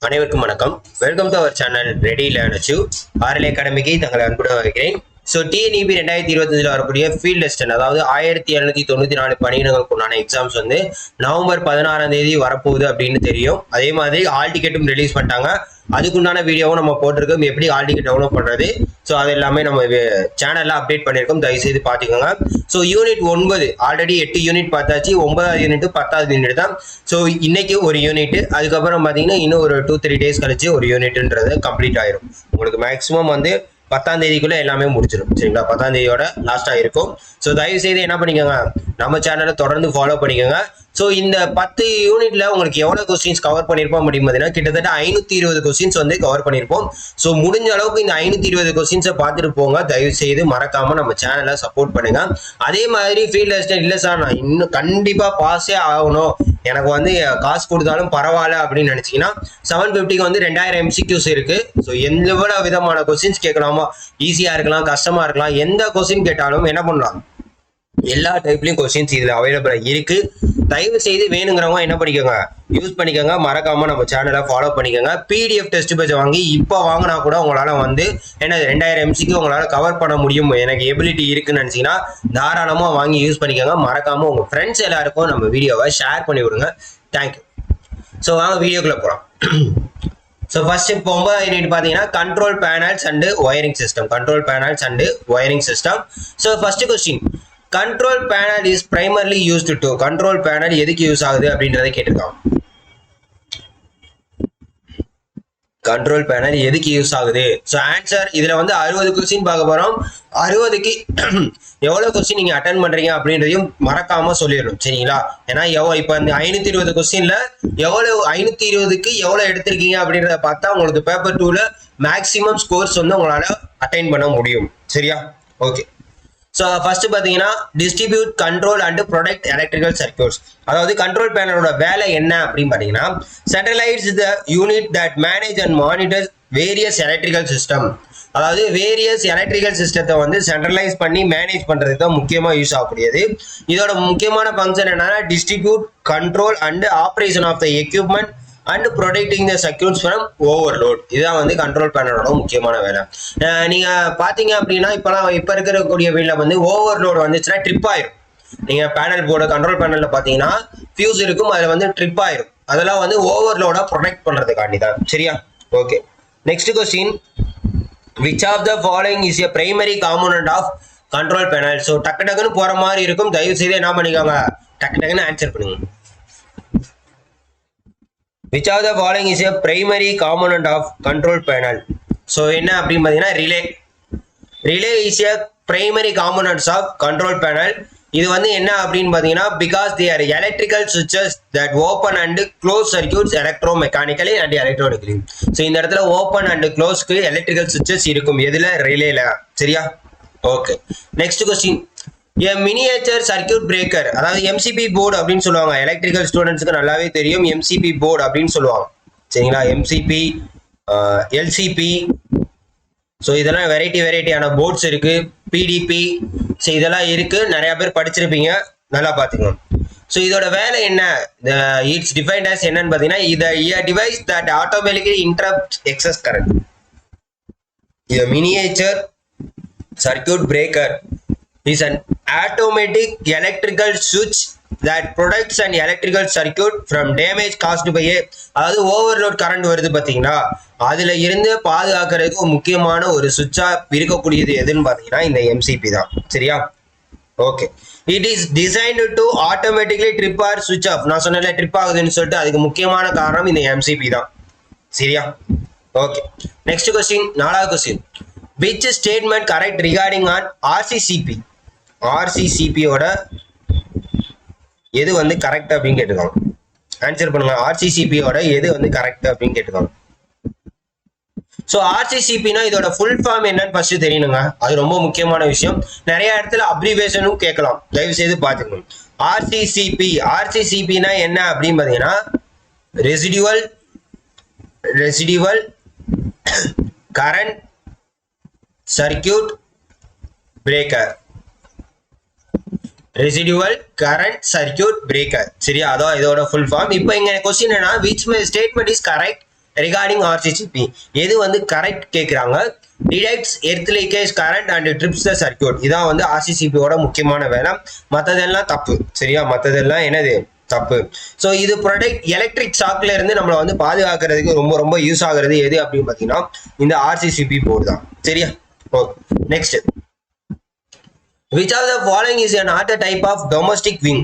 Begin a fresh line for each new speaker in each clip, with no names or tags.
அனைவருக்கும் வணக்கம். Welcome to our channel ready learn achieve. RL அகாடமிக்கு தங்களை அன்புடன் வருகிறேன். ஸோ டிஎன்இபி 2025 வரக்கூடிய ஃபீல்ட் டெஸ்ட், அதாவது 1794 பணியிடங்களுக்கு உண்டான எக்ஸாம்ஸ் வந்து நவம்பர் 16 வரப்போகுது அப்படின்னு தெரியும். அதே மாதிரி ஆல் டிக்கெட்டும் ரிலீஸ் பண்ணிட்டாங்க. அதுக்குண்டான வீடியோவும் நம்ம போட்டிருக்கோம், எப்படி ஆல் டிக்கெட் டவுன்லோட் பண்ணுறது. ஸோ அது எல்லாமே நம்ம சேனலில் அப்டேட் பண்ணியிருக்கோம், தயவுசெய்து பார்த்துக்கோங்க. ஸோ யூனிட் 9 ஆல்ரெடி 8 யூனிட் பார்த்தாச்சு. 9வது யூனிட் 10வது யூனிட் தான். ஸோ இன்னைக்கு ஒரு யூனிட், அதுக்கப்புறம் பார்த்தீங்கன்னா இன்னும் ஒரு 2-3 டேஸ் கழிச்சு ஒரு யூனிட்ன்றது கம்ப்ளீட் ஆயிரும். உங்களுக்கு மேக்ஸிமம் வந்து 10ஆம் தேதிக்குள்ள எல்லாமே முடிச்சிடும். சரிங்களா? 10ஆம் தேதியோட லாஸ்டா இருக்கும். ஸோ தயவு செய்து என்ன பண்ணிக்கோங்க, நம்ம சேனலை தொடர்ந்து ஃபாலோ பண்ணிக்கோங்க. ஸோ இந்த 10 யூனிட்ல உங்களுக்கு எவ்வளவு கொஸ்டின்ஸ் கவர் பண்ணிருப்போம் அப்படின்னு பார்த்தீங்கன்னா கிட்டத்தட்ட 520 கொஸ்டின்ஸ் வந்து கவர் பண்ணிருப்போம். ஸோ முடிஞ்ச அளவுக்கு இந்த 520 கொஸ்டின்ஸை பார்த்துட்டு போங்க. தயவு செய்து மறக்காம நம்ம சேனலை சப்போர்ட் பண்ணுங்க. அதே மாதிரி ஃபீல்ட் அசிஸ்டன்ட் இல்லை சார், நான் இன்னும் கண்டிப்பா பாஸே ஆகணும், எனக்கு வந்து காசு கொடுத்தாலும் பரவாயில்ல அப்படின்னு நினைச்சீங்கன்னா 750க்கு வந்து 2000 MCQs இருக்கு. ஸோ எவ்வளவு விதமான கொஸ்டின்ஸ் கேட்கலாமோ, ஈஸியா இருக்கலாம், கஷ்டமா இருக்கலாம், எந்த கொஸ்டின் கேட்டாலும் என்ன பண்ணலாம், எல்லா டைப்லயும் கொஸ்டின்ஸ் இதுல அவைலபிளா இருக்கு. தயவு செய்து வேணுங்கிறவங்க என்ன பண்ணிக்கோங்க, யூஸ் பண்ணிக்கோங்க. மறக்காம நம்ம சேனலை ஃபாலோ பண்ணிக்கோங்க. PDF டெஸ்ட் பேஜ் வாங்கி இப்போ வாங்கினா கூட உங்களால வந்து என்ன 2000 MCQ உங்களால கவர் பண்ண முடியும், எனக்கு எபிலிட்டி இருக்குன்னு நினைச்சீங்கன்னா தாராளமா வாங்கி யூஸ் பண்ணிக்கோங்க. மறக்காம உங்க ஃப்ரெண்ட்ஸ் எல்லாருக்கும் நம்ம வீடியோவை ஷேர் பண்ணி விடுங்க. தேங்க்யூ. ஸோ வாங்க வீடியோக்குள்ள போறோம். ஸோ ஃபர்ஸ்ட் இப்போ 9 யூனிட் பார்த்தீங்கன்னா control panels and wiring system. Control panels and wiring system. So first question, control panel is primarily used to. Control panel எதுக்கு யூஸ் ஆகுது அப்படின்றத கேட்டிருக்காங்க. கண்ட்ரோல் பேனல் எதுக்கு யூஸ் ஆகுது? ஸோ ஆன்சர், இதுல வந்து 60 கொஸ்டின் பார்க்க போறோம். 60க்கு எவ்வளவு கொஸ்டின் நீங்க அட்டன் பண்றீங்க அப்படின்றதையும் மறக்காம சொல்லிடணும். சரிங்களா? ஏன்னா இப்ப இந்த 520 கொஸ்டின்ல எவ்வளவு 520க்கு எவ்வளவு எடுத்திருக்கீங்க அப்படின்றத பார்த்தா உங்களுக்கு பேப்பர் 2ல மேக்ஸிமம் ஸ்கோர்ஸ் வந்து உங்களால அட்டைன் பண்ண முடியும். சரியா? ஓகே. ஸோ ஃபர்ஸ்ட் பார்த்தீங்கன்னா distribute, control and protect electrical circuits. அதாவது கண்ட்ரோல் பேனலோட வேலை என்ன அப்படின்னு பார்த்தீங்கன்னா centralise the unit that manage and monitor various electrical system. அதாவது வேரியஸ் எலக்ட்ரிக்கல் சிஸ்டத்தை வந்து சென்ட்ரலைஸ் பண்ணி மேனேஜ் பண்றதுக்கு தான் முக்கியமாக யூஸ் ஆகக்கூடியது. இதோட முக்கியமான ஃபங்க்ஷன் என்னன்னா distribute, control and operation of the equipment and protecting the circuits from overload. இதுதான் வந்து கண்ட்ரோல் பேனலோட முக்கியமான வேலை. நீங்க பாத்தீங்க அப்படின்னா இப்ப இருக்கக்கூடிய வீட்டில் வந்து ஓவர்லோட் வந்துச்சுன்னா ட்ரிப் ஆயிரும். நீங்க பேனல் போர்டு, கண்ட்ரோல் பேனல்ல பாத்தீங்கன்னா ஃபியூஸ் இருக்கும், அதுல வந்து ட்ரிப் ஆயிரும். அதெல்லாம் வந்து ஓவர்லோட ப்ரொடெக்ட் பண்றதுக்காண்டி தான். சரியா? Okay. Next question, which of the following is a primary component of control panel? So டக்கு டக்குன்னு போற மாதிரி இருக்கும், தயவு செய்து என்ன பண்ணிக்கோங்க, டக்கு டக்குன்னு ஆன்சர் பண்ணுங்க. Which of the following is a primary component of control panel? So என்ன அப்படின்னு பார்த்தீங்கன்னா relay. Relay is a primary components of control panel. இது வந்து என்ன அப்படின்னு பார்த்தீங்கன்னா because they are electrical switches that open and close circuits electromechanically and electronically. So இந்த இடத்துல open and closeக்கு electrical switches இருக்கும். எதுல? ரிலேல. சரியா? Okay. Next question, a miniature circuit breaker. அதாவது MCB போர்டு அப்படின்னு சொல்லுவாங்க. எலக்ட்ரிக்கல் ஸ்டூடெண்ட்ஸ்க்கு நல்லாவே தெரியும் MCB போர்டு அப்படின்னு சொல்லுவாங்க. சரிங்களா? MCB, LCP. ஸோ இதெல்லாம் வெரைட்டியான போர்ட்ஸ் இருக்கு. PDP. ஸோ இதெல்லாம் இருக்கு, நிறைய பேர் படிச்சிருப்பீங்க, நல்லா பார்த்துக்கணும். ஸோ இதோட வேலை என்ன? இட்ஸ் டிஃபைன்ட் as என்னன்னு பார்த்தீங்கன்னா இது device that automatically interrupt excess current. இது miniature circuit breaker is an automatic electrical switch that protects an electrical circuit from damage caused by a, அதாவது ஓவர்லோட் கரண்ட் வருது பாத்தீங்களா, அதுல இருந்து பாதுகாக்கிறதுக்கு முக்கியமான ஒரு சுவிட்சா இருக்கக்கூடியது எதுன்னு பாத்தீங்கன்னா இந்த MCP தான். சரியா? Okay. It is designed to automatically trip or சுவிட்ச் ஆஃப். நான் சொன்னல ட்ரிப் ஆகுதுன்னு சொல்லிட்டு அதுக்கு முக்கியமான காரணம் இந்த MCP தான். சரியா? ஓகே. நெக்ஸ்ட் கொஸ்டின், 4வது question, which statement correct regarding on RCCP? RCCP ஓட எது வந்து கரெக்ட் அப்படின்னு கேட்டுக்காங்க. ஆன்சர் பண்ணுங்க. RCCP ஓட எது வந்து கரெக்ட் அப்படின்னு கேட்டுக்காங்க. ஸோ RCCPனா இதோட ஃபுல் ஃபார்ம் என்னன்னு ஃபர்ஸ்ட் தெரியணுங்க, அது ரொம்ப முக்கியமான விஷயம். நிறைய இடத்துல அப்ரிவேஷனும் கேட்கலாம், தயவு செய்து பார்த்துக்கணும். RCCPனா என்ன அப்படின்னு பார்த்தீங்கன்னா residual current circuit breaker. Residual current circuit breaker. சரியா? அதான் இதோட ஃபுல் ஃபார்ம். இப்போ இங்க क्वेश्चन என்ன, which statement is correct regarding RCCB எது வந்து கரெக்ட் கேட்குறாங்க. Detects earth leakage current and trips the circuit. இதான் வந்து ஆர்சிசிபியோட முக்கியமான வேலை. மற்றதெல்லாம் தப்பு. சரியா, மற்றதெல்லாம் என்னது தப்பு. ஸோ இது ப்ரொடெக்ட் எலக்ட்ரிக் ஷாக்ல இருந்து நம்மளை வந்து பாதுகாக்கிறதுக்கு ரொம்ப ரொம்ப யூஸ் ஆகுறது எது அப்படின்னு பார்த்தீங்கன்னா இந்த ஆர்சிசிபி போர்டு தான். சரியா, okay. Next, which of the following is not a type of domestic wing?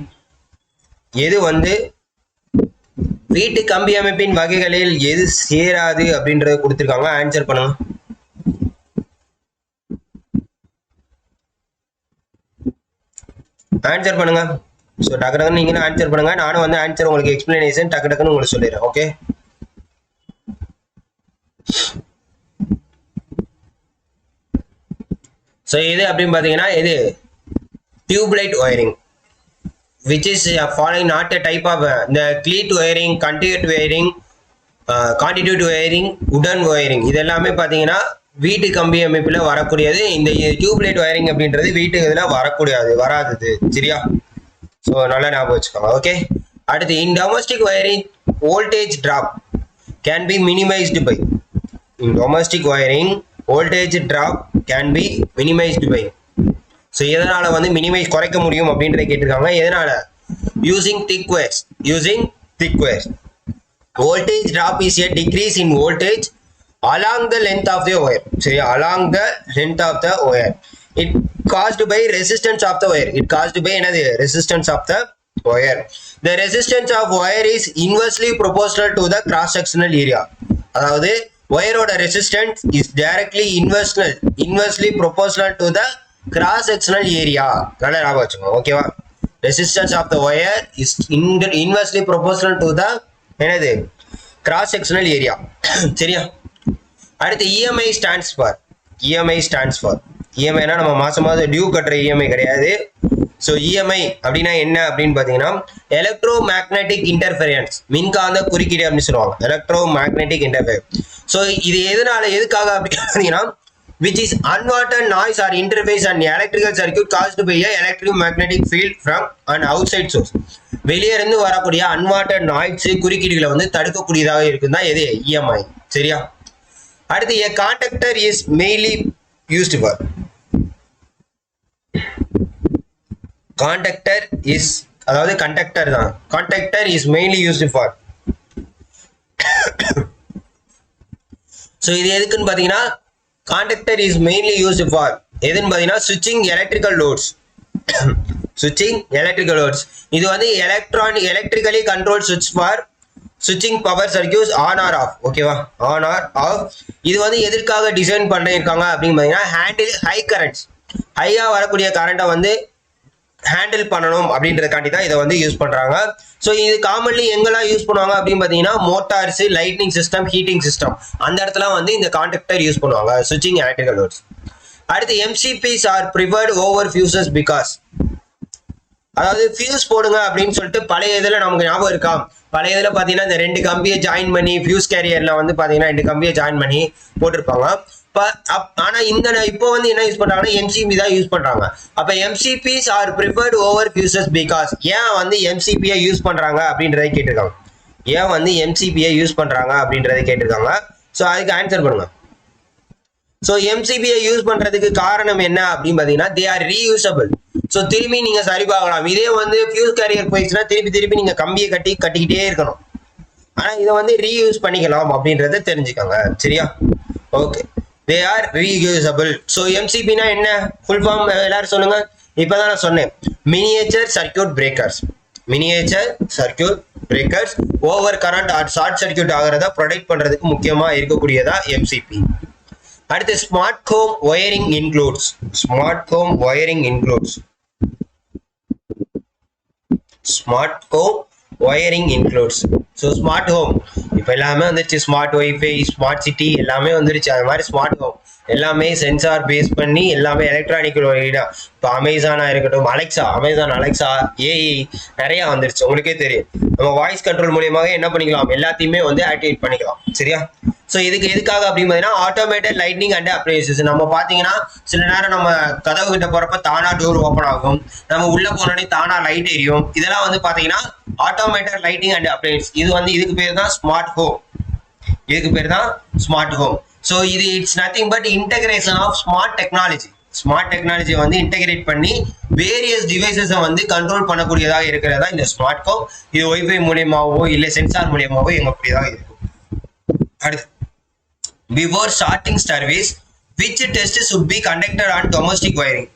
எது வந்து வீட்டு கம்பி அமைப்பின் வகைகளில் எது சேராது அப்படின்றத கொடுத்திருக்காங்க. ஆன்சர் பண்ணுங்க. ஆன்சர் பண்ணுங்க. ஸோ டக்கு டக்குன்னு நீங்களும் ஆன்சர் பண்ணுங்க. நானும் வந்து ஆன்சர் உங்களுக்கு எக்ஸ்பிளனேஷன் டக்கு டக்குன்னு உங்களுக்கு சொல்லிடுறேன். ஓகே, ஸோ இது அப்படின்னு பார்த்தீங்கன்னா இது tube light wiring, which is following not a type of the cleat wiring, continuity wiring, wooden wiring. இது எல்லாமே பார்த்தீங்கன்னா வீட்டு கம்பி அமைப்பில் வரக்கூடியது. இந்த டியூப்லைட் ஒயரிங் அப்படின்றது வீட்டு இதில் வராதது. சரியா, ஸோ நல்லா ஞாபகம் வச்சுக்கோங்க. ஓகே, அடுத்து in domestic wiring voltage drop can be minimized by. In domestic wiring voltage drop can be minimized by. So எதனால வந்து மினிமைஸ் குறைக்க முடியும் அப்படின்றத கேட்டிருக்காங்க. எதனால? Using thick wires. Voltage drop is a decrease in voltage along the length of the wire. சரி, along the length of the wire. It caused by resistance of the wire. It caused by என்னது? Resistance of the wire. The resistance of wire is inversely proportional to the cross sectional area. அதாவது ஒயரோட resistance is directly inversely proportional to the cross sectional area. நல்லா ஞாபகம் வச்சுக்கோங்க. ஓகேவா, resistance of the wire is inversely proportional to the என்னது cross sectional area. சரியா, அடுத்து EMI stands for இஎம்ஐனா நம்ம மாசம் மாதம் டியூ கட்டுற இஎம்ஐ கிடையாது. ஸோ இஎம்ஐ அப்படின்னா என்ன அப்படின்னு பார்த்தீங்கன்னா எலக்ட்ரோ மேக்னெட்டிக் இன்டர்ஃபெரன்ஸ், மின்காந்த குறுக்கீடு அப்படின்னு சொல்லுவாங்க. Electro magnetic interference. ஸோ இது எதுக்காக அப்படின்னு பார்த்தீங்கன்னா which is unwanted noise or interface on electrical circuit caused by a electromagnetic field from an outside source. வெளியே இருந்து வரக்கூடிய unwanted noise குறுக்கீடுகளை வந்து தடுக்கக்கூடியதாக இருக்குன்னா எது? இஎம்ஐ. சரியா, அடுத்து a conductor is mainly used for. அதாவது கண்டக்டர் தான். conductor is mainly used for. So இது எதுக்குன்னு பார்த்தீங்கன்னா conductor is mainly used for எதுன்னு பார்த்தீங்கன்னா switching electrical loads. இது வந்து electrically controlled switch for switching power circuits on or off. ஓகேவா, on or off. இது வந்து எதற்காக டிசைன் பண்ணிருக்காங்க அப்படின்னு பார்த்தீங்கன்னா ஹேண்டில் ஹை கரண்ட்ஸ், ஹையா வரக்கூடிய கரண்ட்டை வந்து ஹேண்டில் பண்ணணும் அப்படின்றதுக்காண்டி தான் இதை வந்து யூஸ் பண்றாங்க. ஸோ இது காமன்லி எங்கெல்லாம் யூஸ் பண்ணுவாங்க அப்படின்னு பார்த்தீங்கன்னா Motors, lightning system, heating system, அந்த இடத்துல வந்து இந்த கான்டக்டர் யூஸ் பண்ணுவாங்க, ஸ்விட்சிங் எலக்ட்ரிக்கல் லோட்ஸ். அடுத்து MCBs are preferred over fuses because, அதாவது ஃபியூஸ் போடுங்க அப்படின்னு சொல்லிட்டு பழைய இதில் நமக்கு ஞாபகம் இருக்கா? பழைய இதில் பார்த்தீங்கன்னா இந்த 2 கம்பியை ஜாயின் பண்ணி ஃபியூஸ் கேரியர்ல வந்து பார்த்தீங்கன்னா 2 கம்பியை ஜாயின் பண்ணி போட்டிருப்பாங்க. ஆனா இப்போ வந்து என்ன யூஸ் பண்றாங்கன்னா எம்சிபி தான் யூஸ் பண்றாங்க. அப்ப MCBs are preferred over fuses because ஏன் வந்து எம்சிபியை யூஸ் பண்றாங்க அப்படின்றதை கேட்டிருக்காங்க. ஸோ அதுக்கு ஆன்சர் பண்ணுங்க. ஸோ எம்சிபியை யூஸ் பண்றதுக்கு காரணம் என்ன அப்படின்னு பாத்தீங்கன்னா தே ஆர் ரீயூசபிள். ஸோ திரும்பி நீங்க சரி பார்க்கலாம். இதே வந்து ஃபியூஸ் கேரியர் போயிடுச்சுன்னா திருப்பி நீங்க கம்பியை கட்டிக்கிட்டே இருக்கணும். ஆனா இதை வந்து ரீயூஸ் பண்ணிக்கலாம் அப்படின்றத தெரிஞ்சுக்கோங்க. சரியா, okay. They are reusable. So MCB na enna full form எல்லாரும் சொல்லுங்க. இப்பதான் நான் சொன்னேன், miniature circuit breakers over current or short circuit ஆகிறத ப்ரொடெக்ட் பண்றதுக்கு முக்கியமா இருக்கக்கூடியதா MCB. அடுத்து smart home wiring includes. So smart home இப்போ எல்லாமே வந்துருச்சு. ஸ்மார்ட் ஒய்ஃபை, ஸ்மார்ட் சிட்டி எல்லாமே வந்துருச்சு. அது மாதிரி ஸ்மார்ட் ஹோம் எல்லாமே சென்சார் பேஸ் பண்ணி எல்லாமே எலக்ட்ரானிக் வழியா. இப்போ அமேசானாக இருக்கட்டும், அமேசான் அலெக்சா, ஏஐ நிறையா வந்துருச்சு. உங்களுக்கே தெரியும், நம்ம வாய்ஸ் கண்ட்ரோல் மூலியமாக என்ன பண்ணிக்கலாம், எல்லாத்தையுமே வந்து ஆக்டிவேட் பண்ணிக்கலாம். சரியா, ஸோ எதுக்காக அப்படின்னு பார்த்தீங்கன்னா ஆட்டோமேட்டட் லைட்னிங் அண்ட் அப்ளையன்சஸ். நம்ம பார்த்தீங்கன்னா சில நேரம் நம்ம கதவு கிட்ட போகிறப்ப தானா டோர் ஓப்பன் ஆகும், நம்ம உள்ள போனோடனே தானா லைட் எரியும். இதெல்லாம் வந்து பார்த்தீங்கன்னா ஆட்டோமேட்டட் லைட்டிங் அண்ட் அப்ளையன்ஸ். இது வந்து இதுக்கு பேர் தான் ஸ்மார்ட் ஹோம். இதுக்கு பேர் தான் ஸ்மார்ட் ஹோம். ஸோ இது it's nothing but integration of smart technology. Smart technology வந்து இன்டகிரேட் பண்ணி வேரியஸ் டிவைசஸை வந்து கண்ட்ரோல் பண்ணக்கூடியதாக இருக்கிறதா இந்த ஸ்மார்ட் ஹோம். இது ஒய்ஃபை மூலியமாவோ இல்லை சென்சார் மூலியமாவோ இயங்கக்கூடியதாக இருக்கும். அடுத்து, before starting service which test should be conducted on domestic wiring.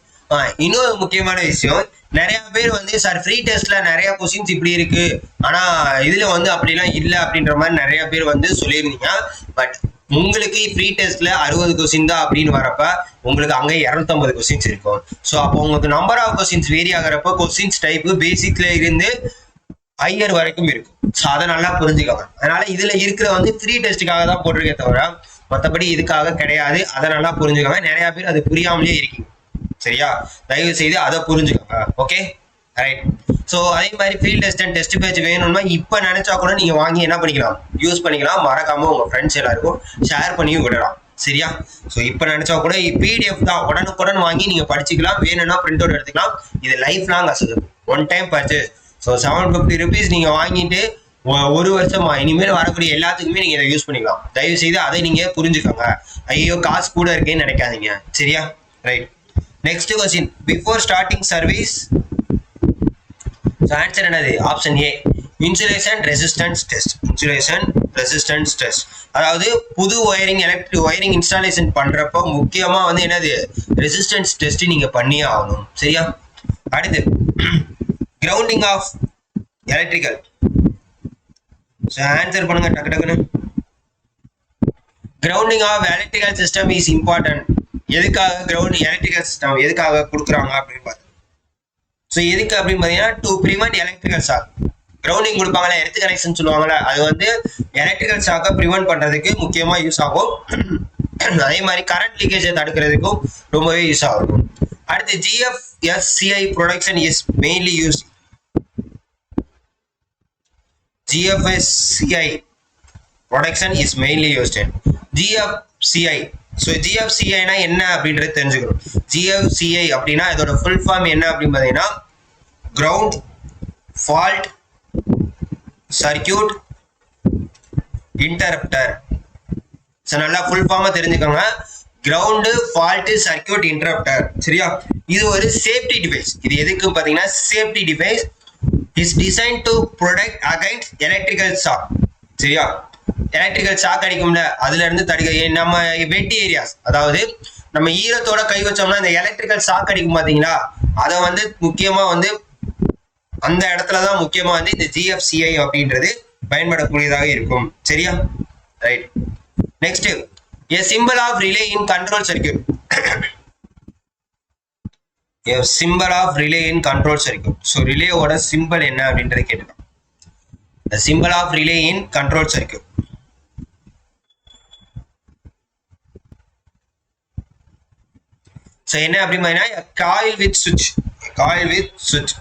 இன்னொரு முக்கியமான விஷயம், நிறைய பேர் வந்து சார் ஃப்ரீ டெஸ்ட்ல நிறைய கொஸ்டின்ஸ் இப்படி இருக்கு, ஆனா இதுல வந்து அப்படிலாம் இல்லை அப்படின்ற மாதிரி நிறைய பேர் வந்து சொல்லியிருந்தீங்க. பட் உங்களுக்கு ஃப்ரீ டெஸ்ட்ல 60 கொஸ்டின் தான் அப்படின்னு வரப்ப உங்களுக்கு அங்கே 250 கொஸ்டின்ஸ் இருக்கும். ஸோ அப்போ உங்களுக்கு நம்பர் ஆஃப் கொஸ்டின்ஸ் வேரி ஆகிறப்ப கொஸ்டின்ஸ் டைப் பேசிக்ல இருந்து ஹையர் வரைக்கும் இருக்கும். ஸோ அதை நல்லா புரிஞ்சுக்கோங்க. அதனால இதுல இருக்கிற வந்து ஃப்ரீ டெஸ்ட்டுக்காக தான் போட்டிருக்கே தவிர மற்றபடி இதுக்காக கிடையாது. அதை நல்லா புரிஞ்சுக்கோங்க. நிறைய பேர் அது புரியாமலே இருக்கீங்க. சரியா? தயவு செய்து அதை புரிஞ்சுக்கோங்க. Okay, right. ஸோ அதே மாதிரி field test and test page வேணும்னா இப்போ நினைச்சா கூட நீங்க வாங்கி என்ன பண்ணிக்கலாம், யூஸ் பண்ணிக்கலாம். மறக்காம உங்க ஃப்ரெண்ட்ஸ் எல்லாருக்கும் ஷேர் பண்ணியும் விடலாம். சரியா? ஸோ இப்போ நினைச்சா கூட பிடிஎஃப் தான், உடனுக்குடன் வாங்கி நீங்க படிச்சுக்கலாம். வேணும்னா பிரிண்ட் அவுட் எடுத்துக்கலாம். இது life long access, one time purchase. So 750 rupees நீங்க வாங்கிட்டு 1 வருஷமா இனிமேல் வரக்கூடிய எல்லாத்துக்குமே நீங்க இதை யூஸ் பண்ணிக்கலாம். தயவு செய்து அதை நீங்க புரிஞ்சுக்கோங்க. ஐயோ காசு கூட இருக்கேன்னு நினைக்காதீங்க. சரியா? Right. Next question, before starting service. Answer என்னது? Option A, insulation resistance test. Insulation resistance test, அதாவது புது ஒயரிங் எலக்ட்ரிக் ஒயரிங் இன்ஸ்டாலேஷன் பண்றப்போ முக்கியமா வந்து என்னது, ரெசிஸ்டன்ஸ் டெஸ்ட் நீங்க பண்ணியே ஆகணும். சரியா? அடுத்து, கிரவுண்டிங் ஆஃப் எலக்ட்ரிக்கல். ஆன்சர் பண்ணுங்க டக்கு டக்குன்னு. Grounding of electrical system is important. எதுக்காக கிரவுண்ட் எலக்ட்ரிக்கல் சிஸ்டம் எதுக்காக கொடுக்குறாங்க அப்படின்னு பார்த்தா, ஸோ எதுக்கு அப்படின்னு பார்த்தீங்கன்னா to prevent electrical shock. Grounding கொடுப்பாங்களே, எர்த் கனெக்ஷன் சொல்லுவாங்கல்ல, அது வந்து எலக்ட்ரிக்கல் ஷாக்கை ப்ரிவென்ட் பண்றதுக்கு முக்கியமா யூஸ் ஆகும். அதே மாதிரி கரண்ட் லீக்கேஜை தடுக்கிறதுக்கும் ரொம்பவே யூஸ் ஆகும். அடுத்து, GFSCI production is mainly used. GFSCI production is mainly used in GFCI. So GFCI என்ன அப்படின்றது தெரிஞ்சுக்கணும். GFCI அப்படின்னா இதோட ஃபுல் ஃபார்ம் என்ன அப்படின்னு பார்த்தீங்கன்னா ground fault circuit interrupter. So நல்லா ஃபுல் ஃபார்மா தெரிஞ்சுக்கோங்க. Ground fault circuit interrupter. சரியா? இது ஒரு சேஃப்டி டிவைஸ். இது எதுக்கு பார்த்தீங்கன்னா safety device is design to protect against electrical shock. சரியா? எலக்ட்ரிக்கல் ஷாக் அடிக்கும்ல, அதுல இருந்து தடுக்க நம்ம வெட்டி ஏரியாஸ், அதாவது நம்ம ஈரத்தோட கை வச்சோம்னா இந்த எலக்ட்ரிக்கல் ஷாக் அடிக்கும் பாத்தீங்களா, அதை வந்து முக்கியமா வந்து அந்த இடத்துலதான் முக்கியமா வந்து இந்த GFCI அப்படின்றது பயன்படக்கூடியதாக இருக்கும். சரியா? Right. Next, a symbol of relay in control circuit. a symbol of relay in control circuit. so relay ஓட சிம்பல் என்ன அப்படின்றத கேட்டுக்கலாம். the symbol of relay in control circuit. so என்ன அப்படி பார்த்தீங்கன்னா coil with switch. coil with switch.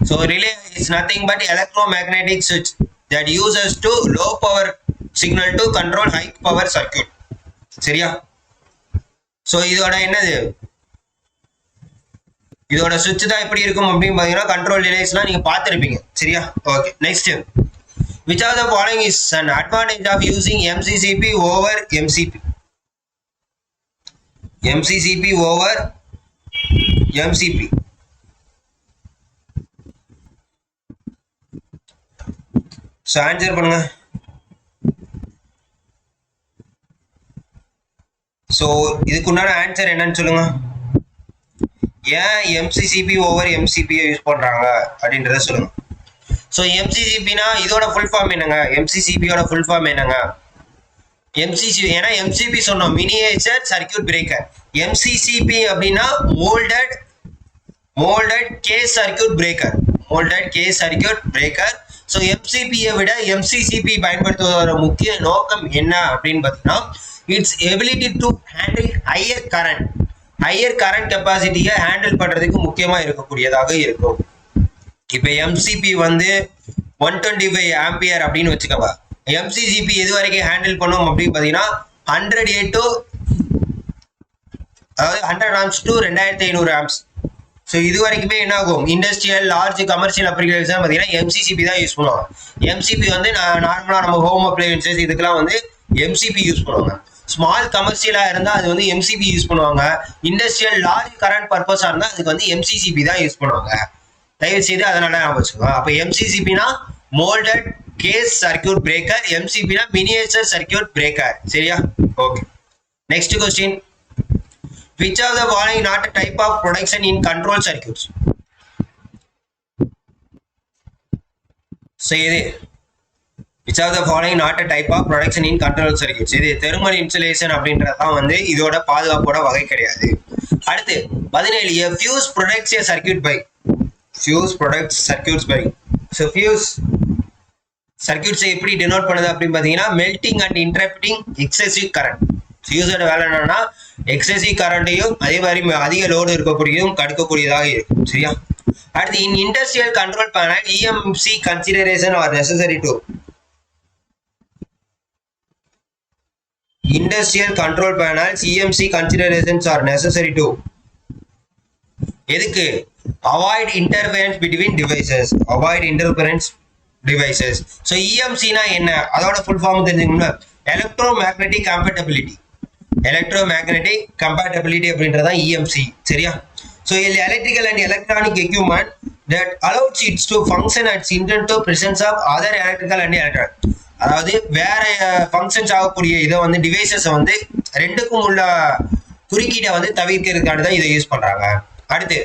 so relay is nothing but electromagnetic switch that uses to low power signal to control high power circuit. சரியா? so இதோட என்னது, இதோட சுவிட்ச் தான் எப்படி இருக்கும் அப்படின்னு பார்த்தீங்கன்னா கண்ட்ரோல் ரிலேஸ்லாம் நீங்க பார்த்துருப்பீங்க. சரியா? Okay. Next, which of the following is an advantage of using MCCP over MCP? MCCP over MCP. so answer பண்ணுங்க. so இதுக்குண்டான ஆன்சர் என்னன்னு சொல்லுங்க. ஏன் MCCP ஓவர் MCP யூஸ் பண்றாங்க அப்படின்றத சொல்லுங்க. ஸோ MCCPனா இதோட ஃபுல் ஃபார்ம் என்னங்க, MCCPயோட ஃபுல் ஃபார்ம் என்னங்க? ஏன்னா MCP சொன்னோம், மினியேச்சர் சர்க்கியூட் பிரேக்கர். MCCP அப்படின்னா moulded case circuit breaker. Moulded case circuit breaker. So MCPயை விட MCCP பயன்படுத்துவதோட முக்கிய நோக்கம் என்ன அப்படின்னு பார்த்தீங்கன்னா it's ability to handle higher current கெப்பாசிட்டியை ஹேண்டில் பண்றதுக்கு முக்கியமா இருக்கக்கூடியதாக இருக்கும். இப்ப MCP வந்து 125 ஆம்பியர் அப்படின்னு வச்சுக்கோங்க. MCCP எது வரைக்கும் ஹேண்டில் பண்ணும் அப்படின்னு பாத்தீங்கன்னா 100 ஆம்ஸ் டு 2500 ஆம்ஸ். ஸோ இது வரைக்குமே என்ன ஆகும், இண்டஸ்ட்ரியல் லார்ஜ் கமர்ஷியல் அப்ளிகேஷன் பார்த்தீங்கன்னா MCCP தான் யூஸ் பண்ணுவாங்க. MCP வந்து நார்மலாக நம்ம ஹோம் அப்ளையன்சஸ் இதுக்கெல்லாம் வந்து எம்சிபி யூஸ் பண்ணுவாங்க. ஸ்மால் கமர்ஷியலா இருந்தா அது வந்து எம்சிபி யூஸ் பண்ணுவாங்க. இண்டஸ்ட்ரியல் லார்ஜ் கரண்ட் பர்பஸா இருந்தா அதுக்கு வந்து எம்சிசிபி தான் யூஸ் பண்ணுவாங்க. தயவு செய்து அதனால ஞாபகம் வச்சுக்கோங்க. அப்ப எம்சிசிபினா மோல்டட் கேஸ் சர்க்யூட் பிரேக்கர், எம்சிபினா மினியேச்சர் சர்க்யூட் பிரேக்கர். சரியா? Okay. Next question. Which of the following not a type of production in control circuits? So இது which of the following not a type of production in control circuits? இது thermal insulation அப்படின்றதான் வந்து இதோட பாதுகாப்போட வகை கிடையாது. அடுத்து 17 a fuse protects a circuit by. Fuse protects circuits by. So fuse circuits எப்படி denote பண்ணுது அப்படின்னு பாத்தீங்கன்னா melting and interrupting excessive current. ஃபியூஸோட வேலை என்னன்னா எக்ஸசிவ் கரண்ட்டையும் அதே மாதிரி அதிக லோடு இருக்கக்கூடியதும் தடுக்கக்கூடியதாக இருக்கும். சரியா? அடுத்து in industrial control panel EMC consideration are necessary to. Industrial control panels EMC considerations are necessary to. எதுக்கு? Avoid interference between devices. Avoid interference devices. So இஎம்சினா என்ன? அதோட ஃபுல் ஃபார்ம் தெரிஞ்சுக்கணும்னா electromagnetic compatibility. Electromagnetic compatibility அப்படின்றதான் EMC. சரியா? So electrical and electronic equipment that allows its to function as intent to presence of other electrical and electronic. அதாவது வேற functions ஆகக்கூடிய இதை வந்து டிவைசஸ் வந்து ரெண்டுக்கும் உள்ள குறுக்கீட்டை வந்து தவிர்க்கிறதுக்காக தான் இதை யூஸ் பண்றாங்க. அடுத்து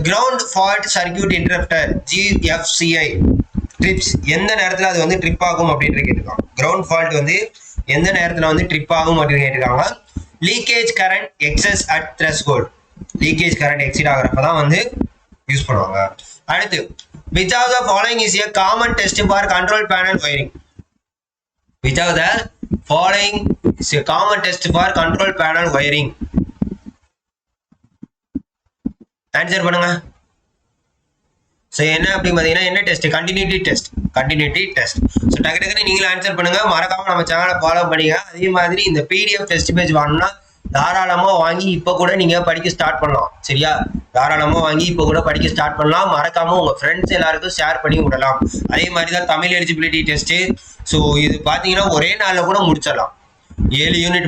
ground fault circuit interrupter GFCI trips எந்த நேரத்தில் அது வந்து ட்ரிப் ஆகும் அப்படின்னு கேட்டிருக்காங்க. கிரவுண்ட் ஃபால்ட் வந்து எந்த நேரத்தில் வந்து ட்ரிப் ஆகும் அப்படின்னு கேட்டிருக்காங்க. Leakage current exceeds at threshold. Leakage current exceed ஆகிறப்ப தான் வந்து யூஸ் பண்ணுவாங்க. அடுத்து which of the following is a common test for control panel wiring? Which of the following is a common test for control panel wiring? Answer பண்ணுங்க. So என்ன அப்படின்னு பார்த்தீங்கன்னா என்ன test? Continuity test. Continuity test. So டக்கு டக்குன்னு நீங்களும் answer பண்ணுங்க. மறக்காம நம்ம சேனலை ஃபாலோ பண்ணிங்க. அதே மாதிரி இந்த PDF டெஸ்ட் பேஜ் வாங்கணும்னா தாராளமாக வாங்கி இப்போ கூட நீங்கள் படிக்க ஸ்டார்ட் பண்ணலாம். சரியா? தாராளமாக வாங்கி இப்போ கூட படிக்க ஸ்டார்ட் பண்ணலாம். மறக்காம உங்கள் ஃப்ரெண்ட்ஸ் எல்லாருக்கும் ஷேர் பண்ணி விடலாம். அதே மாதிரி தான் தமிழ் எலிஜிபிலிட்டி டெஸ்ட்டு. ஸோ இது பார்த்தீங்கன்னா ஒரே நாளில் கூட முடிச்சிடலாம். 7 யூனிட்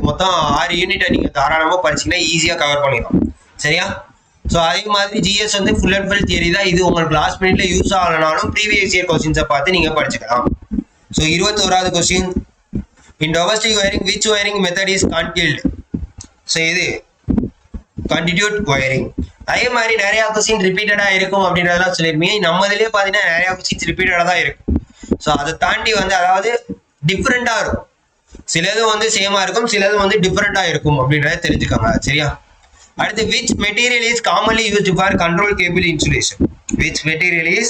மொத்தம் 6 யூனிட்டை நீங்கள் தாராளமாக படிச்சிங்கன்னா ஈஸியாக கவர் பண்ணிடலாம். சரியா? ஸோ அதே மாதிரி ஜிஎஸ் வந்து ஃபுல் அண்ட் ஃபுல் தியரி தான். இது உங்களுக்கு லாஸ்ட் மினிட்ல யூஸ் ஆகலனாலும் ப்ரீவியஸ் இயர் கொஸ்டின்ஸை பார்த்து நீங்கள் படிச்சுக்கலாம். ஸோ 21வது question. In domestic wiring which wiring method is concealed? So இது கண்டினியூட் வயரிங். அதே மாதிரி நிறைய கொஸ்டின் ரிப்பீட்டடாக இருக்கும் அப்படின்றதெல்லாம் சொல்லியிருப்பீங்க. நம்ம இதுலேயே பார்த்தீங்கன்னா நிறைய கொஸ்டின்ஸ் ரிப்பீட்டடாக தான் இருக்கும். ஸோ அதை தாண்டி வந்து அதாவது டிஃப்ரெண்ட்டாக இருக்கும். சிலது வந்து சேமாக இருக்கும், சிலது வந்து டிஃப்ரெண்ட்டாக இருக்கும் அப்படின்றத தெரிஞ்சுக்கோங்க. சரியா? அடுத்து which material is commonly used for control cable insulation? Which material is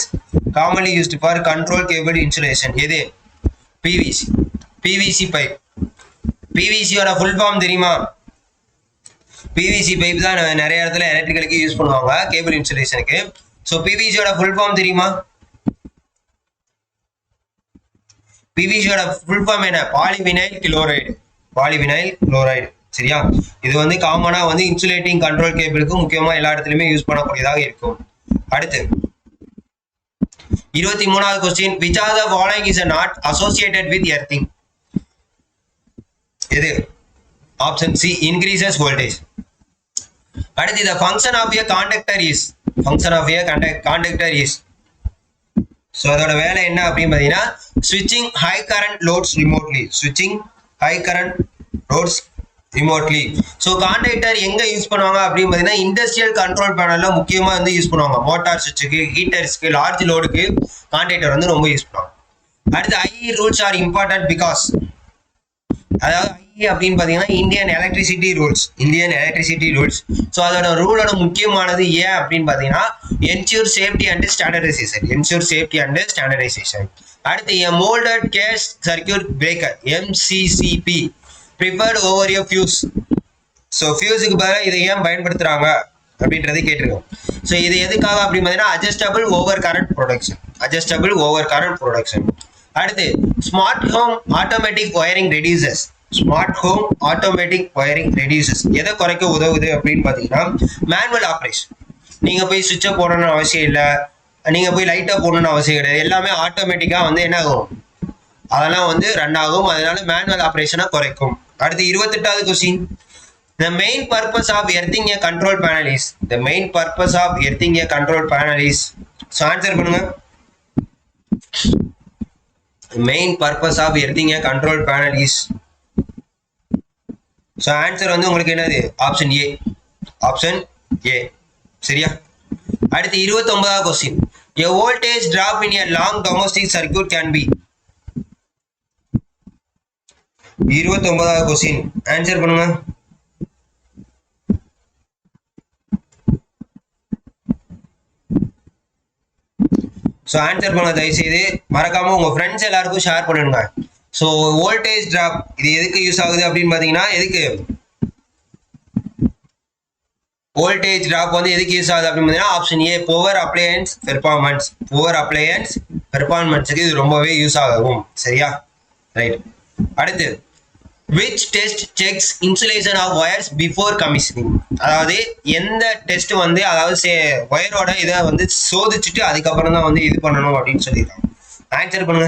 commonly used for control cable insulation? எது? PVC. PVC pipe. PVC ஓட ஃபுல் ஃபார்ம் தெரியுமா? PVC பைப் தான் நிறைய இடத்துல எலக்ட்ரிக்கலுக்கு யூஸ் பண்ணுவாங்க கேபிள் இன்சுலேஷனுக்கு. ஸோ PVC ஓட ஃபுல் ஃபார்ம் தெரியுமா? PVC ஓட ஃபுல் ஃபார்ம் என்ன? Polyvinyl chloride. Polyvinyl chloride. சரியா? இது வந்து காமனா வந்து இன்சுலேட்டிங் கண்ட்ரோல் கேபிளுக்கு முக்கியமா எல்லா இடத்துலயுமே யூஸ் பண்ணக்கூடியதாக இருக்கும். அடுத்து 23வது question. which of the following is not associated with earthing? எது? Option C increases voltage. அடுத்து the function of a conductor is. function of a conductor is. So அதோட வேலை என்ன அப்படின்னு பார்த்தீங்கன்னா switching high current loads remotely. switching high current loads remotely. So contactor எங்க use பண்ணுவாங்க அப்படின்னு பார்த்தீங்கன்னா இண்டஸ்ட்ரியல் கண்ட்ரோல் பேனல்ல முக்கியமா வந்து யூஸ் பண்ணுவாங்க. மோட்டார் சுவிட்சுக்கு, ஹீட்டர்ஸ்க்கு, லார்ஜ் லோடுக்கு கான்டாக்டர் வந்து ரொம்ப யூஸ் பண்ணுவாங்க. அடுத்து IE rules are important because. அதாவது ஐஇ அப்படின்னு பார்த்தீங்கன்னா Indian electricity rules. Indian electricity rules. So அதோட ரூலோட முக்கியமானது ஏன் அப்படின்னு பார்த்தீங்கன்னா ensure safety and standardisation. Ensure safety and standardisation. அடுத்து moulded case circuit breaker MCCP preferred over a fuse. So ஃபியூஸுக்கு பதிலாக இதை ஏன் பயன்படுத்துறாங்க அப்படின்றதை கேட்டிருக்கோம். ஸோ இது எதுக்காக அப்படின்னு பார்த்தீங்கன்னா adjustable over current protection. Adjustable over current protection. அடுத்து smart home automatic wiring reduces. Smart home automatic wiring reduces எதை குறைக்க உதவுது அப்படின்னு பார்த்தீங்கன்னா மேனுவல் ஆப்ரேஷன். நீங்கள் போய் சுவிட்சை போடணும்னு அவசியம் இல்லை, நீங்கள் போய் லைட்டாக போடணும்னு அவசியம் கிடையாது. எல்லாமே ஆட்டோமேட்டிக்காக வந்து என்ன ஆகும்? அதெல்லாம் வந்து ரன் ஆகும். அதனால மேனுவல் ஆப்ரேஷனை குறைக்கும். அடுத்து 28வது question. The main purpose of earthing a control panel is. The main purpose of earthing a control panel is. So answer பண்ணுங்க. The main purpose of earthing a control panel is. So answer வந்து உங்களுக்கு என்னது? Option A. Option A. சரியா? அடுத்து 29வது question. A voltage drop in a long domestic circuit can be. 29வது question. Answer பண்ணுங்க. So answer பண்ண தயவுசெய்து மறக்காம உங்க ஃப்ரெண்ட்ஸ் எல்லாருக்கும் ஷேர் பண்ணிடுங்க. ஸோ வோல்டேஜ் டிராப் இது எதுக்கு யூஸ் ஆகுது அப்படின்னு பார்த்தீங்கன்னா, எதுக்கு வோல்டேஜ் டிராப் வந்து எதுக்கு யூஸ் ஆகுது அப்படின்னு பார்த்தீங்கன்னா, option A power appliance performance. Power appliance பெர்ஃபார்மன்ஸுக்கு இது ரொம்பவே யூஸ் ஆகும். சரியா? ரைட். அடுத்து which test checks insulation of wires before commissioning. அதாவது எந்த டெஸ்ட் வந்து அதாவது ஒயரோட இதை வந்து சோதிச்சுட்டு அதுக்கப்புறம் தான் வந்து இது பண்ணணும் அப்படின்னு சொல்லியிருக்காங்க. ஆன்சர் பண்ணுங்க.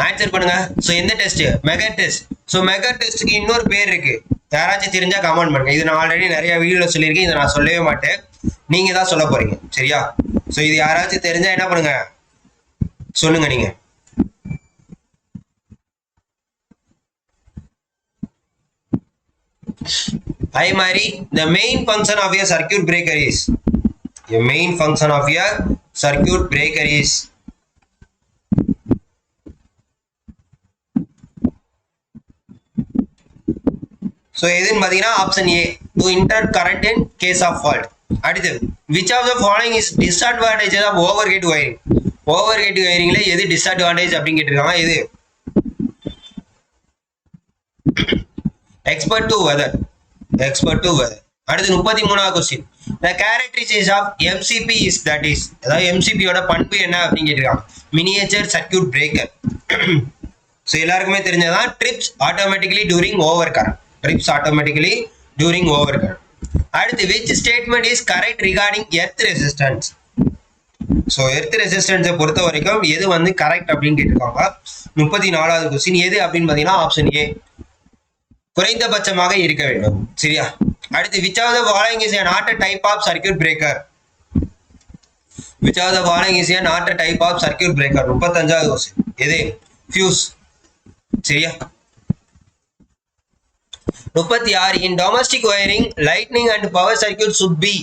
ஆன்சர் பண்ணுங்க. ஸோ எந்த test? Mega test. So mega டெஸ்ட்டுக்கு இன்னொரு பேர் இருக்கு. யாராச்சும் தெரிஞ்சா கமெண்ட் பண்ணுங்க. இது நான் ஆல்ரெடி நிறைய வீடியோல சொல்லியிருக்கேன். இதை நான் சொல்லவே மாட்டேன், நீங்க தான் சொல்ல போறீங்க. சரியா? ஸோ இது யாராச்சும் தெரிஞ்சா என்ன பண்ணுங்க, சொல்லுங்க நீங்க. அதே மாதிரி the main function of a circuit breaker is. The main function of a circuit breaker is. So எதுன்னு பாத்தீங்கன்னா option A to enter current in case of fault. அடுத்து which of the following is disadvantages of overhead wiring. overhead wiringல எது disadvantage அப்படின்னு கேட்டிருக்காங்க. எது? expert to weather. expert to weather. அடுத்து 33வது question. the characteristics of MCP is that is. அதாவது MCP யோட பண்பு என்ன அப்படின்னு கேட்டிருக்காங்க. miniature circuit breaker. ஸோ எல்லாருக்குமே தெரிஞ்சதான் trips automatically during overcurrent. trips automatically during overcurrent. அடுத்து which statement is correct regarding earth resistance. So earth ரெசிஸ்டன்ஸை பொறுத்த வரைக்கும் எது வந்து கரெக்ட் அப்படின்னு கேட்டிருக்காங்க. 34வது கொஸ்டின். எது அப்படின்னு பார்த்தீங்கன்னா ஆப்ஷன் ஏ குறைந்தபட்சமாக இருக்க வேண்டும். சரியா? அடுத்து which of the following is not a type of circuit breaker. which of the following is not a type of circuit breaker. 35வது கொஸ்டின். எது? ஃபியூஸ். சரியா? 36 in domestic wiring lightning and power circuit should be.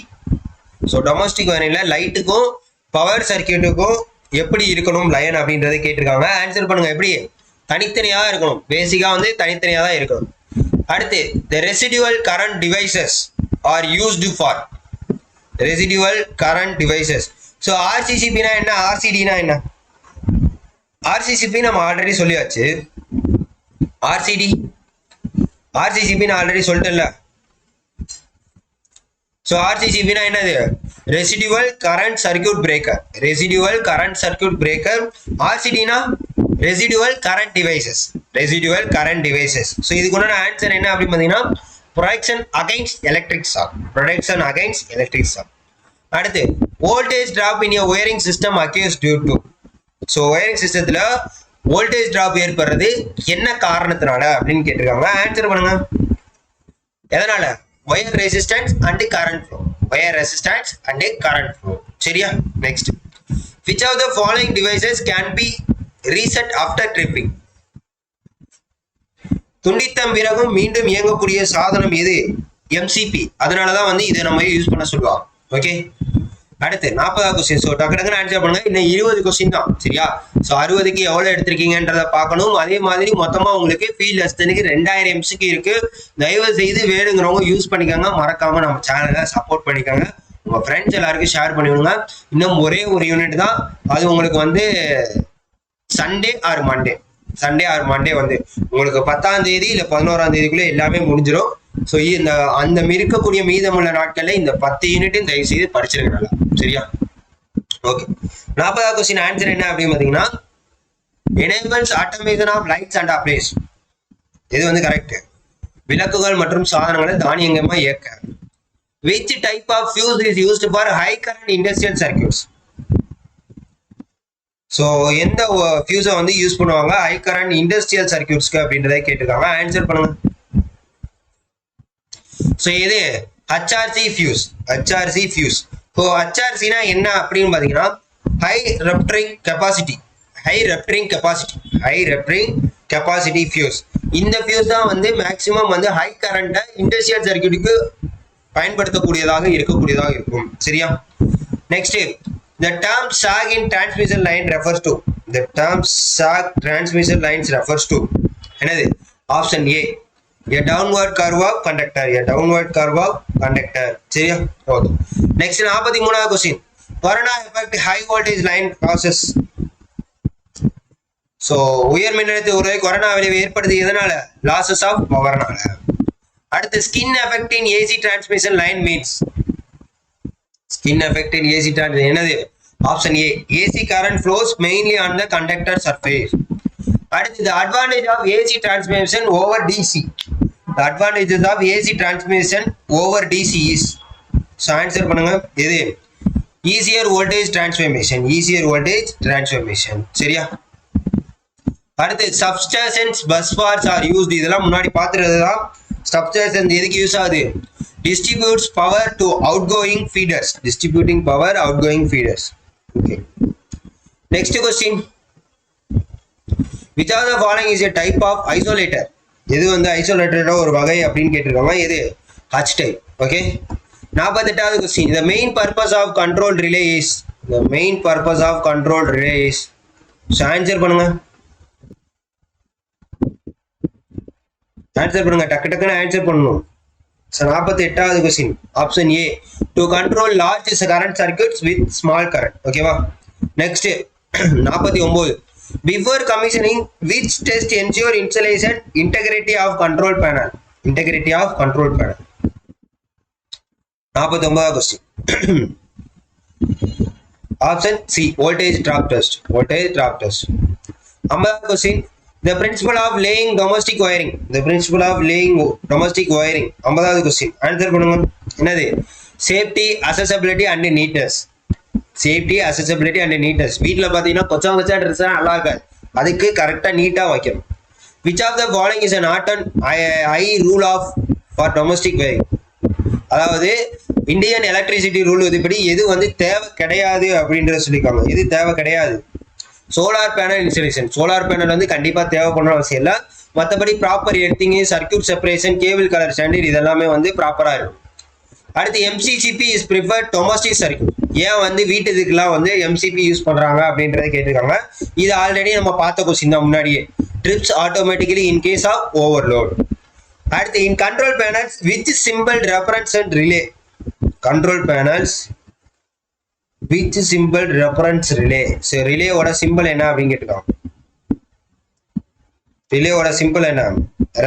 So domestic வயரிங்ல லைட்டுக்கும் power சர்க்கியூட்டுக்கும் எப்படி இருக்கணும் line அப்படின்றத கேட்டிருக்காங்க. ஆன்சர் பண்ணுங்க. எப்படி? தனித்தனியாக இருக்கணும். பேசிக்கா வந்து தனித்தனியாக தான் இருக்கணும். அடுத்து the residual current devices are used for. residual current devices. So RCCP னா என்ன, RCD னா என்ன? RCCP நம்ம ஆல்ரெடி சொல்லியாச்சு. RCCP நான் ஆல்ரெடி சொல்லிட்டேன்ல. ஸோ RCCP னா என்னது? Residual current circuit breaker. Residual current circuit breaker. RCD னா residual current devices. Residual current devices. So இதுக்குள்ள ஆன்சர் என்ன அப்படின்னு பார்த்தீங்கன்னா protection against electric shock. Protection against electric shock. அடுத்து voltage drop in wiring system occurs due to. So wiring சிஸ்டத்துல voltage drop ஏற்படுறது என்ன காரணத்தினால அப்படின்னு கேட்டிருக்காங்க. ஆன்சர் பண்ணுங்க. எதனால? Wire resistance and current flow. Wire resistance and current flow. சரியா? Next which of the following devices can be reset after tripping. துண்டித்த பிறகும் மீண்டும் இயங்கக்கூடிய சாதனம் எது? MCP. அதனாலதான் வந்து இதை நம்ம யூஸ் பண்ண சொல்லுவாங்க. ஓகே. அடுத்து 40வது கொஸ்டின். ஸோ டக்கு ஆன்சர் பண்ணுங்க. இன்னும் 20 கொஸ்டின் தான். சரியா? ஸோ 60க்கு எவ்வளவு எடுத்திருக்கீங்கன்றத பார்க்கணும். அதே மாதிரி மொத்தமா உங்களுக்கு ஃபீல்ட் அசிஸ்டன்ட்க்கு 2000 MCQ இருக்கு. தயவு செய்து வேணுங்கிறவங்க யூஸ் பண்ணிக்கோங்க. மறக்காம நம்ம சேனலை சப்போர்ட் பண்ணிக்கோங்க. உங்க ஃப்ரெண்ட்ஸ் எல்லாருக்கும் ஷேர் பண்ணிவிடுங்க. இன்னும் ஒரே ஒரு யூனிட் தான். அது உங்களுக்கு வந்து சண்டே ஆர் மண்டே வந்து உங்களுக்கு 10ஆம் தேதி இல்ல 11ஆம் தேதிக்குள்ள எல்லாமே முடிஞ்சிடும். ஸோ இந்த அந்த இருக்கக்கூடிய மீதமுள்ள நாட்கள்ல இந்த 10 யூனிட்டும் தயவு செய்து படிச்சிருங்க நல்லா. சரியா? ஓகே. 40வது கொஸ்டின் ஆன்சர் என்ன அப்படின்னு பாத்தீங்கன்னா enables automation of lights and appliances. இது வந்து கரெக்ட். விளக்குகள் மற்றும் சாதனங்களை தானியங்கமா இயக்க. which type of fuse is used for high current industrial circuits. So எந்த ஃபியூஸை வந்து யூஸ் பண்ணுவாங்க ஹை கரண்ட் இண்டஸ்ட்ரியல் சர்க்கியூட்ஸ்க்கு அப்படின்றத கேட்டிருக்காங்க. ஆன்சர் பண்ணுங்க. ஸோ இது HRC fuse. HRC fuse. So ஹச்ஆர்சினா என்ன அப்படின்னு பார்த்தீங்கன்னா high rupturing capacity. High rupturing capacity. High rupturing capacity fuse. இந்த ஃபியூஸ் தான் வந்து மேக்ஸிமம் வந்து ஹை கரண்ட்டை இண்டஸ்ட்ரியல் சர்க்கியூட்டுக்கு பயன்படுத்தக்கூடியதாக இருக்கும். சரியா? Next, the term sag in transmission line refers to. The term sag transmission lines refers to என்னது? Option A a downward curve of conductor. A downward curve of conductor. சரியா? Okay. Next 43வது question. Corona effect high voltage line causes. So உயர் மின்னழுத்த உறை corona விளைவு ஏற்படுது எதனால? Losses of பவர்னால. அடுத்து skin effect in AC transmission line means. Skin effect in AC transmission என்னது? Option A AC current flows mainly on the conductor surface. அடுத்து the advantage of AC transmission over DC. The advantages of AC transmission over DC is. So answer பண்ணுங்க. எது? easier voltage transformation. Easier voltage transformation. சரியா? அடுத்து substations bus bars are used. இதெல்லாம் முன்னாடி பார்த்துறதுதான். substation எதுக்கு use ஆகுது? distributes power to outgoing feeders. Distributing power outgoing feeders. Okay. Next question. Which of the following is a type of isolator? எது வந்து ஐசோலேட்டரோட ஒரு வகை அப்படின்னு கேட்டிருக்காங்க. எது? H type. ஓகே. 48வது question. The main purpose of control relay is. The main purpose of control relay is. So answer பண்ணுங்க. Answer பண்ணுங்க. டக்குன்னு ஆன்சர் பண்ணணும். So 48வது question. Option A to control large current circuits with small current. ஓகேவா? Next 49. Before commissioning, which test ensure installation integrity of control panel? Integrity of control panel. 49வது question. Option C voltage drop test. Voltage drop test. 50வது question. The principle of laying domestic wiring. The principle of laying domestic wiring. 50வது question. Answer பண்ணுங்க. என்னது? Safety, accessibility and neatness. Safety accessibility and neatness. வீட்டில் பார்த்தீங்கன்னா கொச்சா dress நல்லா இருக்காது, அதுக்கு கரெக்டாக நீட்டாக வைக்கணும். Which of the following is not an I rule of for domestic wiring. அதாவது இந்தியன் எலக்ட்ரிசிட்டி ரூல் இதுபடி எது வந்து தேவை கிடையாது அப்படின்றத சொல்லியிருக்காங்க. எது தேவை கிடையாது? Solar panel installation. Solar panel வந்து கண்டிப்பாக தேவைப்படணும் அவசியம் இல்லை. மற்றபடி proper earthing, circuit separation, cable colour standard இதெல்லாமே வந்து ப்ராப்பராக இருக்கும். அடுத்து MCCB is preferred domestic circuit. ஏன் வந்து வீட்டுக்குலாம் வந்து எம்சிபி யூஸ் பண்றாங்க அப்படின்றத கேட்டிருக்காங்க. இது ஆல்ரெடி நம்ம பார்த்த கொஸ்டின் தான் முன்னாடியே. Trips automatically in case of overload. அடுத்து in control panels which symbol represents and relay. Control panels which symbol represents relay. சரி, ரிலேவோட சிம்பிள் என்ன அப்படின்னு கேட்டிருக்காங்க. ரிலேவோட சிம்பிள் என்ன?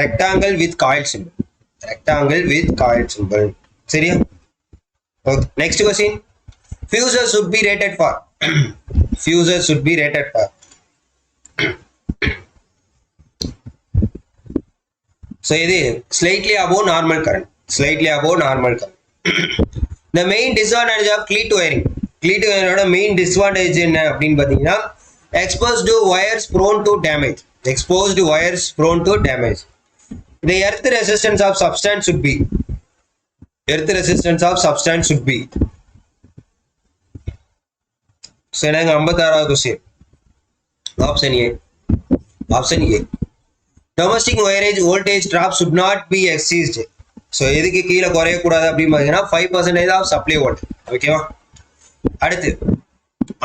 Rectangle with coil symbol. Rectangle with coil symbol. சரியா? Okay. Next question. Fuses should be rated for. Fuses should be rated for. So இது slightly above normal current. Slightly above normal current. The main disadvantage of cleat wiring. Cleat wiring ஓட main disadvantage என்ன அப்படின்னு பார்த்தீங்கன்னா exposed wires prone to damage. Exposed wires prone to damage. The earth resistance of substance should be. Earth resistance of substance should be. So, 56வது question. Option A. Option A. Domestic wiring voltage drop should not be exceeded. So, எதுக்கு கீழே குறையக்கூடாது அப்படின்னு பார்த்தீங்கன்னா 5% of supply volt. ஓகேவா? அடுத்து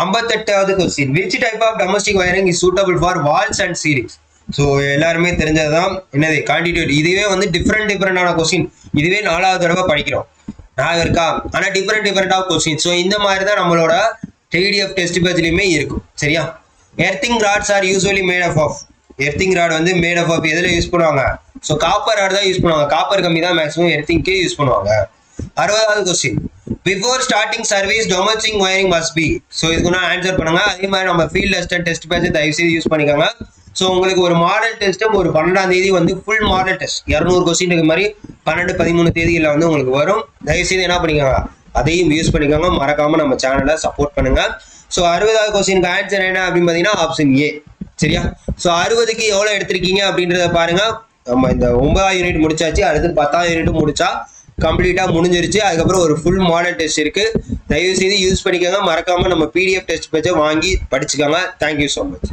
58வது question. Which type of domestic wiring is suitable for walls and ceilings? So எல்லாருமே தெரிஞ்சதுதான். என்னது? கான்டிடியூட். இதுவே வந்து டிஃப்ரெண்டான கொஸ்டின். இதுவே 4வது தடவை படிக்கிறோம். நான் இருக்கா, ஆனால் டிஃப்ரெண்ட் ஆஃப் கொஸ்டின். ஸோ இந்த மாதிரி தான் நம்மளோட டிடிஎஃப் டெஸ்ட் பேஜ்லையுமே இருக்கும். சரியா? Earthing rods are usually made of. Earthing rod வந்து மேட் ஆஃப் எதில் யூஸ் பண்ணுவாங்க? ஸோ காப்பர் ராட் தான் யூஸ் பண்ணுவாங்க. காப்பர் கம்மி தான் மேக்ஸிமம் எர்த்திங்கே யூஸ் பண்ணுவாங்க. 60வது question. Before starting service domestic wiring must be. So இதுக்கு நான் ஆன்சர் பண்ணுங்க. அதே மாதிரி நம்ம ஃபீல்ட் டெஸ்ட் பேஜ் தயவுசெய்து யூஸ் பண்ணிக்கோங்க. ஸோ உங்களுக்கு ஒரு மாடல் டெஸ்ட்டும் ஒரு 12ஆம் தேதி வந்து ஃபுல் மாடல் டெஸ்ட் 200 கொஸ்டின் மாதிரி 12-13 தேதிகளில் வந்து உங்களுக்கு வரும். தயவுசெய்து என்ன பண்ணிக்கோங்க, அதையும் யூஸ் பண்ணிக்கோங்க. மறக்காம நம்ம சேனலை சப்போர்ட் பண்ணுங்க. ஸோ 60வது கொஸ்டினுக்கு ஆன்சர் என்ன அப்படின்னு பார்த்தீங்கன்னா ஆப்ஷன் ஏ. சரியா? ஸோ 60க்கு எவ்வளோ எடுத்திருக்கீங்க அப்படின்றத பாருங்க. நம்ம இந்த 9வது யூனிட் முடிச்சாச்சு, அடுத்து 10வது யூனிட் முடிச்சா கம்ப்ளீட்டா முடிஞ்சிருச்சு. அதுக்கப்புறம் ஒரு ஃபுல் மாடல் டெஸ்ட் இருக்கு. தயவு செய்து யூஸ் பண்ணிக்கோங்க. மறக்காம நம்ம PDF டெஸ்ட் பேஜை வாங்கி படிச்சுக்கோங்க. Thank you so much.